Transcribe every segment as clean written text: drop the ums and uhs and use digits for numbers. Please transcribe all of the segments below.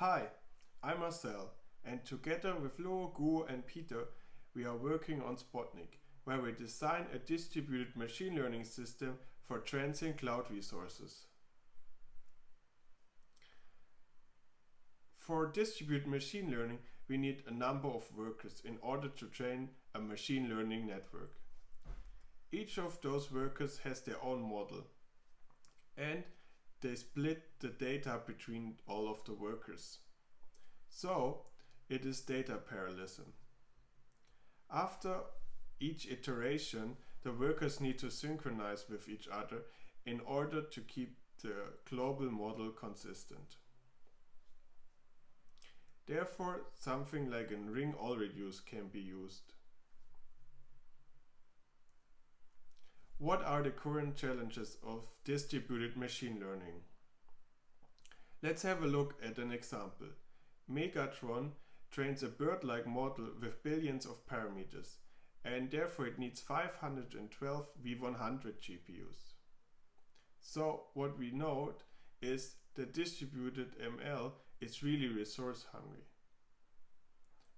Hi, I'm Marcel, and together with Lo, Gu and Peter, we are working on Spotnik, where we design a distributed machine learning system for transient cloud resources. For distributed machine learning, we need a number of workers in order to train a machine learning network. Each of those workers has their own model, and they split the data between all of the workers. So it is data parallelism. After each iteration, the workers need to synchronize with each other in order to keep the global model consistent. Therefore, something like a ring all reduce can be used. What are the current challenges of distributed machine learning? Let's have a look at an example. Megatron trains a bird-like model with billions of parameters, and therefore it needs 512 V100 GPUs. So what we note is the distributed ML is really resource hungry.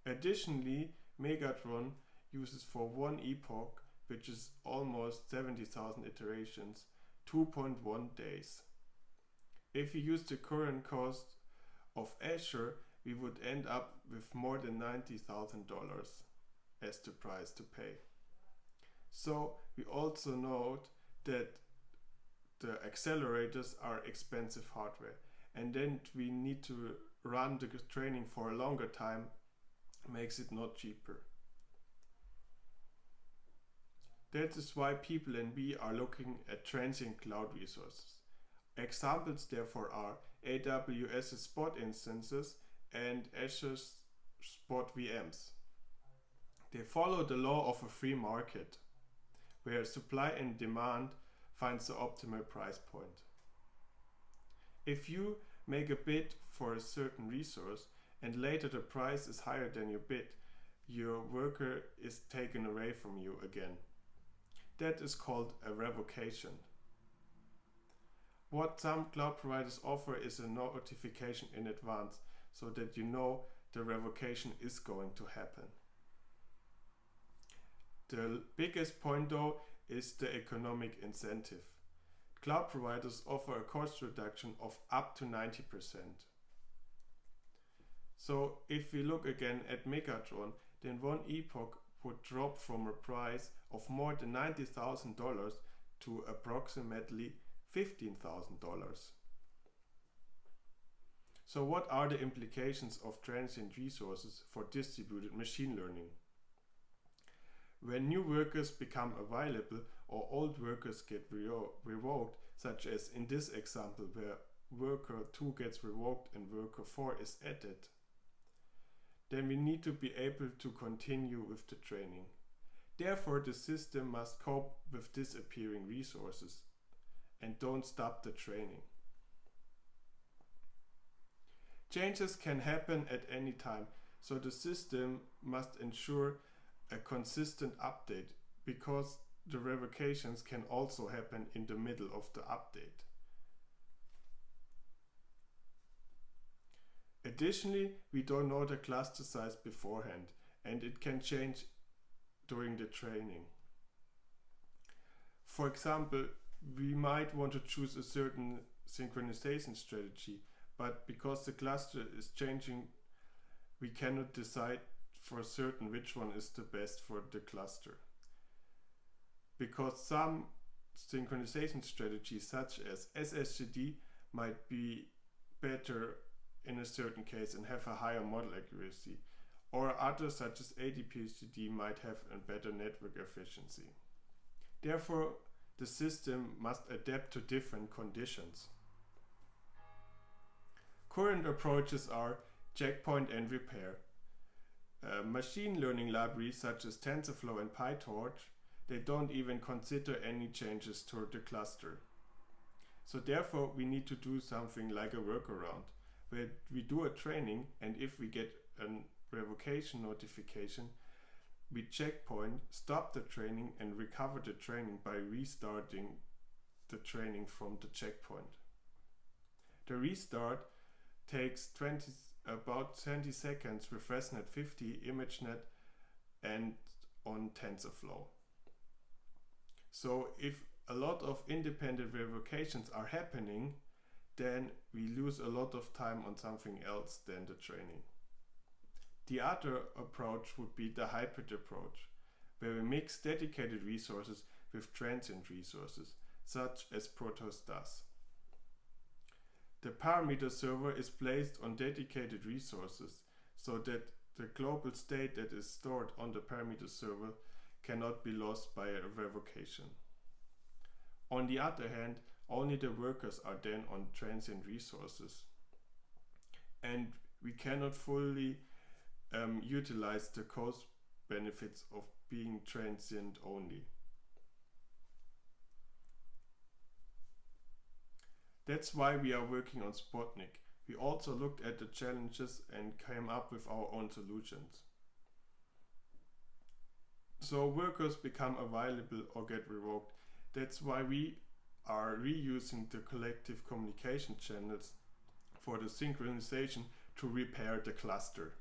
Additionally, Megatron uses for one epoch, which is almost 70,000 iterations, 2.1 days. If we use the current cost of Azure, we would end up with more than $90,000 as the price to pay. So we also note that the accelerators are expensive hardware, and then we need to run the training for a longer time, makes it not cheaper. That is why people in B are looking at transient cloud resources. Examples therefore are AWS's Spot instances and Azure's Spot VMs. They follow the law of a free market, where supply and demand finds the optimal price point. If you make a bid for a certain resource and later the price is higher than your bid, your worker is taken away from you again. That is called a revocation. What some cloud providers offer is a notification in advance so that you know the revocation is going to happen. The biggest point though is the economic incentive. Cloud providers offer a cost reduction of up to 90%. So if we look again at Megatron, then one epoch would drop from a price of more than $90,000 to approximately $15,000. So what are the implications of transient resources for distributed machine learning? When new workers become available or old workers get revoked, such as in this example where worker 2 gets revoked and worker 4 is added, then we need to be able to continue with the training. Therefore, the system must cope with disappearing resources and don't stop the training. Changes can happen at any time, so the system must ensure a consistent update, because the revocations can also happen in the middle of the update. Additionally, we don't know the cluster size beforehand, and it can change during the training. For example, we might want to choose a certain synchronization strategy, but because the cluster is changing, we cannot decide for certain which one is the best for the cluster. Because some synchronization strategies such as SSGD might be better in a certain case and have a higher model accuracy, or others such as ADPHGD might have a better network efficiency. Therefore, the system must adapt to different conditions. Current approaches are checkpoint and repair. Machine learning libraries such as TensorFlow and PyTorch, they don't even consider any changes to the cluster. So therefore we need to do something like a workaround, where we do a training, and if we get a revocation notification, we checkpoint, stop the training and recover the training by restarting the training from the checkpoint. The restart takes 20 about 20 seconds with ResNet 50, ImageNet, and on TensorFlow. So if a lot of independent revocations are happening, then we lose a lot of time on something else than the training. The other approach would be the hybrid approach, where we mix dedicated resources with transient resources, such as Protos does. The parameter server is placed on dedicated resources so that the global state that is stored on the parameter server cannot be lost by a revocation. On the other hand, only the workers are then on transient resources, and we cannot fully utilize the cost benefits of being transient only. That's why we are working on Spotnik. We also looked at the challenges and came up with our own solutions. So workers become available or get revoked. That's why we are reusing the collective communication channels for the synchronization to repair the cluster.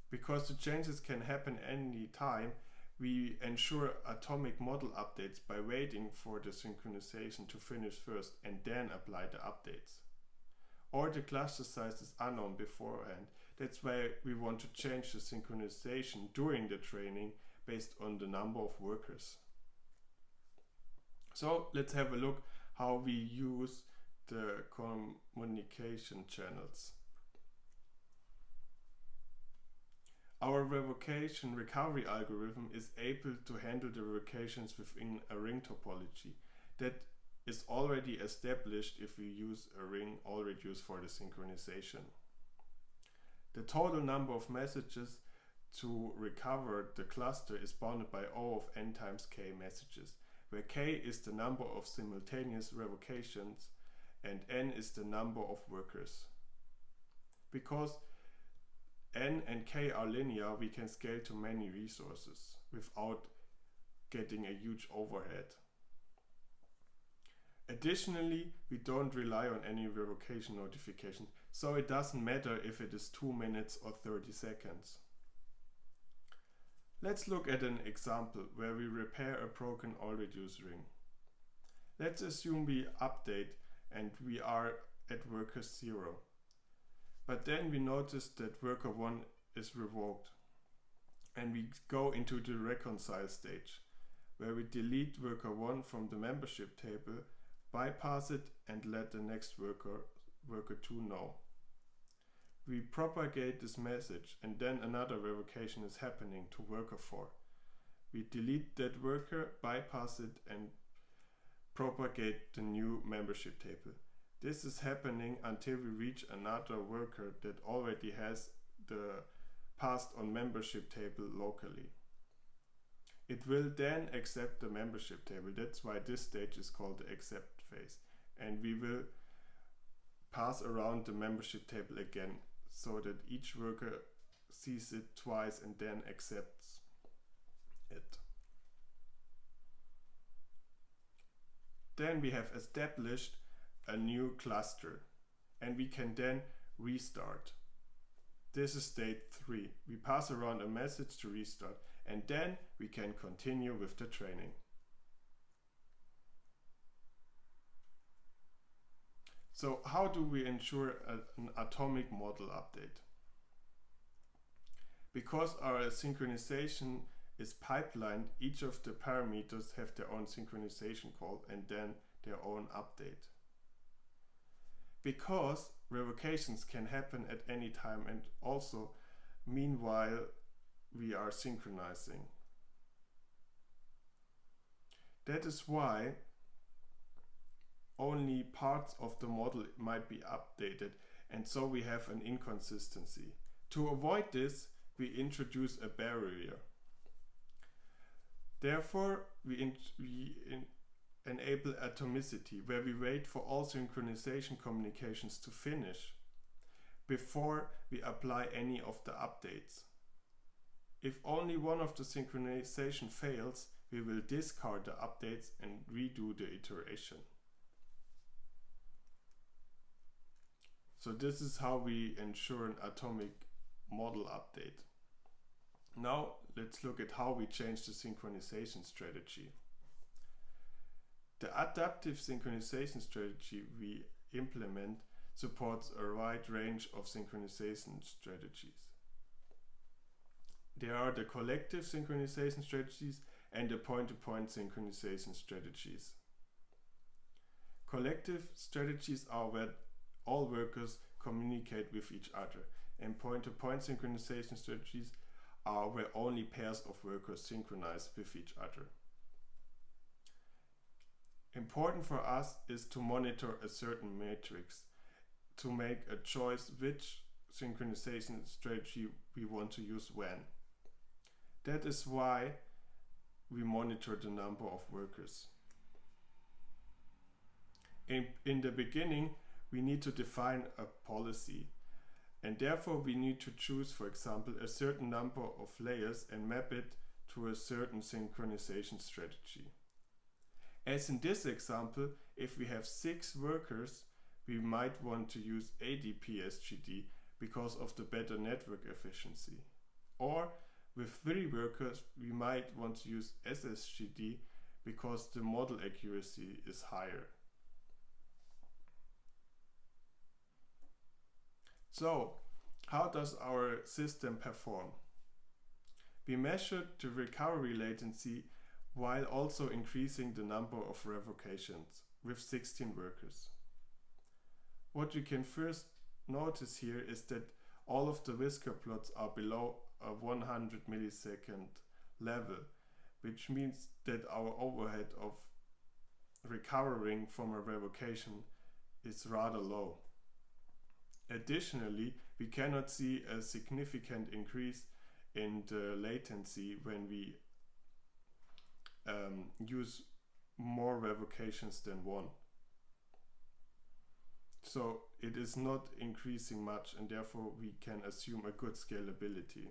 Because the changes can happen any time, we ensure atomic model updates by waiting for the synchronization to finish first and then apply the updates. Or the cluster size is unknown beforehand. That's why we want to change the synchronization during the training based on the number of workers. So let's have a look how we use the communication channels. Our revocation recovery algorithm is able to handle the revocations within a ring topology that is already established if we use a ring already used for the synchronization. The total number of messages to recover the cluster is bounded by O of n times k messages, where k is the number of simultaneous revocations and n is the number of workers. Because n and k are linear, we can scale to many resources without getting a huge overhead. Additionally, we don't rely on any revocation notification, so it doesn't matter if it is 2 minutes or 30 seconds. Let's look at an example where we repair a broken all-reduce ring. Let's assume we update and we are at worker 0. But then we notice that worker 1 is revoked, and we go into the reconcile stage, where we delete worker 1 from the membership table, bypass it, and let the next worker 2 know. We propagate this message, and then another revocation is happening to worker 4. We delete that worker, bypass it, and propagate the new membership table. This is happening until we reach another worker that already has the passed on membership table locally. It will then accept the membership table. That's why this stage is called the accept phase. And we will pass around the membership table again so that each worker sees it twice and then accepts it. Then we have established a new cluster and we can then restart. This is state 3. We pass around a message to restart and then we can continue with the training. So how do we ensure an atomic model update? Because our synchronization is pipelined, each of the parameters have their own synchronization call and then their own update. Because revocations can happen at any time and also meanwhile we are synchronizing. That is why only parts of the model might be updated, and so we have an inconsistency. To avoid this, we introduce a barrier. Therefore, we enable atomicity, where we wait for all synchronization communications to finish before we apply any of the updates. If only one of the synchronization fails, we will discard the updates and redo the iteration. So this is how we ensure an atomic model update. Now let's look at how we change the synchronization strategy. The adaptive synchronization strategy we implement supports a wide range of synchronization strategies. There are the collective synchronization strategies and the point-to-point synchronization strategies. Collective strategies are where all workers communicate with each other, and point-to-point synchronization strategies are where only pairs of workers synchronize with each other. Important for us is to monitor a certain matrix to make a choice which synchronization strategy we want to use when. That is why we monitor the number of workers. In the beginning, we need to define a policy, and therefore we need to choose, for example, a certain number of layers and map it to a certain synchronization strategy. As in this example, if we have 6 workers, we might want to use ADP-SGD because of the better network efficiency. Or with 3 workers, we might want to use SSGD because the model accuracy is higher. So, how does our system perform? We measured the recovery latency while also increasing the number of revocations with 16 workers. What you can first notice here is that all of the whisker plots are below a 100 millisecond level, which means that our overhead of recovering from a revocation is rather low. Additionally, we cannot see a significant increase in the latency when we use more revocations than one. So it is not increasing much, and therefore we can assume a good scalability.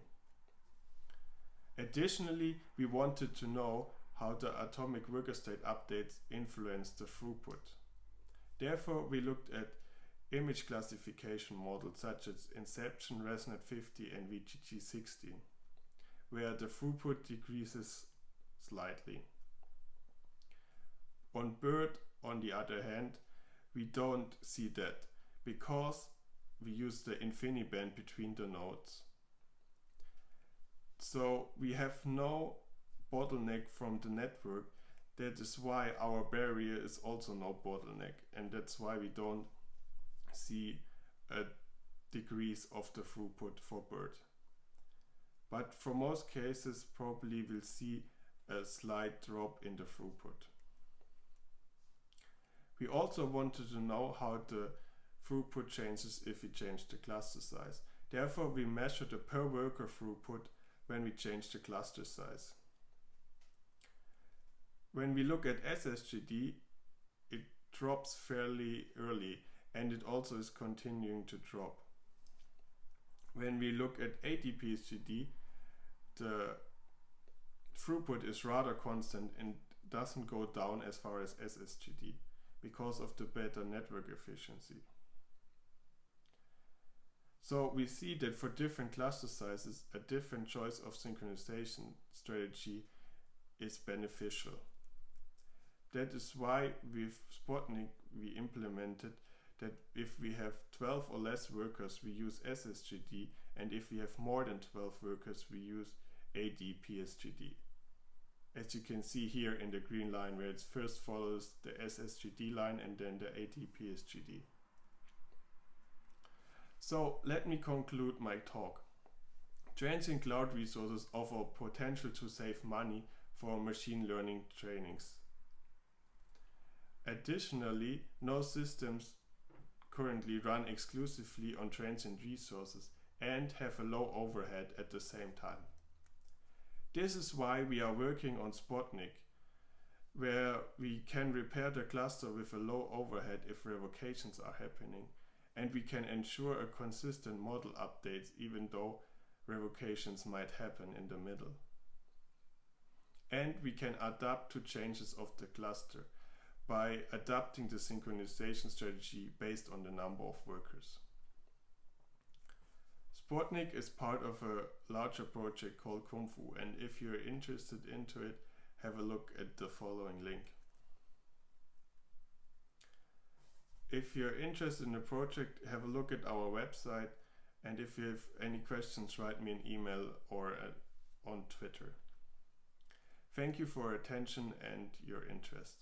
Additionally, we wanted to know how the atomic worker state updates influence the throughput. Therefore, we looked at image classification models such as Inception, ResNet50 and VGG60, where the throughput decreases slightly. On BERT, on the other hand, we don't see that because we use the InfiniBand between the nodes. So we have no bottleneck from the network. That is why our barrier is also no bottleneck, and that's why we don't see a decrease of the throughput for BERT. But for most cases, probably we'll see a slight drop in the throughput. We also wanted to know how the throughput changes if we change the cluster size. Therefore, we measure the per worker throughput when we change the cluster size. When we look at SSGD, it drops fairly early, and it also is continuing to drop. When we look at ADP-SGD, the throughput is rather constant and doesn't go down as far as SSGD because of the better network efficiency. So we see that for different cluster sizes, a different choice of synchronization strategy is beneficial. That is why with Spotnik we implemented that if we have 12 or less workers, we use SSGD, and if we have more than 12 workers, we use ADP-SGD. As you can see here in the green line, where it first follows the SSGD line and then the ADP-SGD. So let me conclude my talk. Transient cloud resources offer potential to save money for machine learning trainings. Additionally, no systems currently run exclusively on transient resources and have a low overhead at the same time. This is why we are working on Spotnik, where we can repair the cluster with a low overhead if revocations are happening, and we can ensure a consistent model updates even though revocations might happen in the middle. And we can adapt to changes of the cluster by adapting the synchronization strategy based on the number of workers. Spotnik is part of a larger project called Kung Fu, and if you're interested into it, have a look at the following link. If you're interested in the project, have a look at our website, and if you have any questions, write me an email or on Twitter. Thank you for your attention and your interest.